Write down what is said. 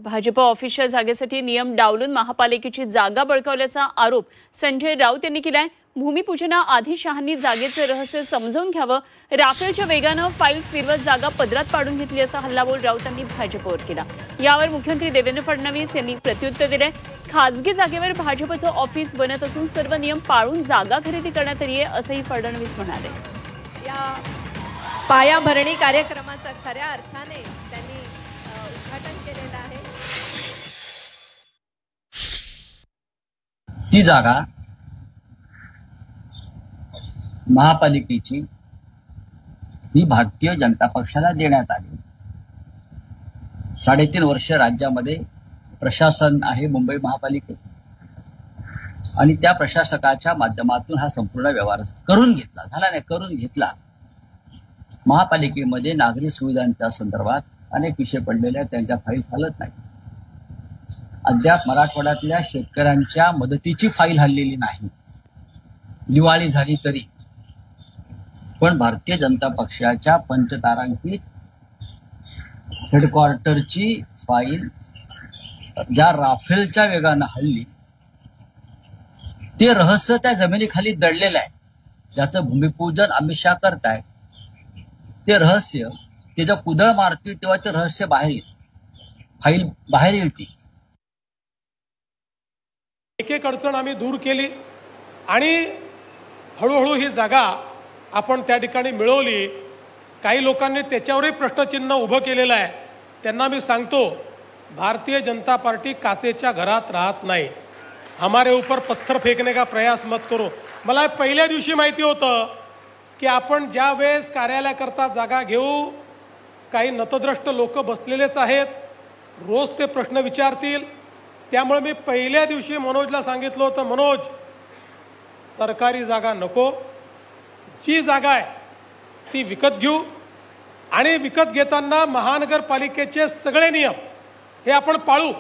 भाजप ऑफिसच्या जागेसाठी नियम डावलून महापालिकेची जागा बळकावल्याचा आरोप संजय राऊत यांनी केलाय। भूमिपूजनाआधी शहांनी जागेचे रहस्य समजून घ्यावं, राफेलच्या वेगानं फाईल फिरवत जागा पदरात पाडून घेतली असा हल्लाबोल राऊतांनी भाजपवर केला। यावर मुख्यमंत्री देवेंद्र फडणवीस यांनी प्रत्युत्तर दिलंय। खासगी जागेवर भाजपचं ऑफिस बनत असून सर्व नियम पाळून जागा खरेदी करण्यात येईल असंही फडणवीस म्हणाले। या पायाभरणी कार्यक्रमाचा खऱ्या अर्थाने त्यांनी उद्घाटन केलेलं आहे। ती जागा महापालिकेची ही भारतीय जनता पक्षाला देण्यात आली। 3.5 वर्ष राज्यामध्ये प्रशासन आहे मुंबई महापालिकेत आणि त्या प्रशासकाच्या माध्यमातून हा संपूर्ण व्यवहार करून घेतला। महापालिकेमध्ये नागरी सुविधांच्या संदर्भात अनेक विषय पडलेले त्यांच्या फाईल हलत नाही। अद्याप मराठवाड्यातल्या शेतकऱ्यांच्या मदतीची फाईल हललेली नाही। दिवाळी झाली तरी पण भारतीय जनता पक्षाच्या पंचतारांकित हेडक्वार्टरची फाईल ज्या राफेलच्या वेगानं हल्ली ते रहस्य त्या जमिनीखाली दडलेलं आहे। ज्याचं भूमिपूजन अमित शहा करताय ते रहस्य त्याच्या कुदळ मारतील तेव्हा ते रहस्य बाहेर येईल, फाईल बाहेर येईल। ती एक अडचण आम्ही दूर केली आणि हळूहळू ही जागा आपण त्या ठिकाणी मिळवली। काही लोकांनी त्याच्यावरही प्रश्नचिन्ह उभं केलेलं आहे। त्यांना मी सांगतो, भारतीय जनता पार्टी काचेच्या घरात राहत नाही। हमारे ऊपर पत्थर फेकने का प्रयास मत करो। मला पहिल्या दिवशी माहिती होतं की आपण ज्या वेळेस कार्यालयाकरता जागा घेऊ, काही नतद्रष्ट लोक बसलेलेच आहेत, रोज ते प्रश्न विचारतील। त्यामुळे मी पहिल्या दिवशी मनोजला सांगितलं होतं, मनोज सरकारी जागा नको, जी जागा आहे ती विकत घेऊ आणि विकत घेताना महानगरपालिकेचे सगळे नियम हे आपण पाळू।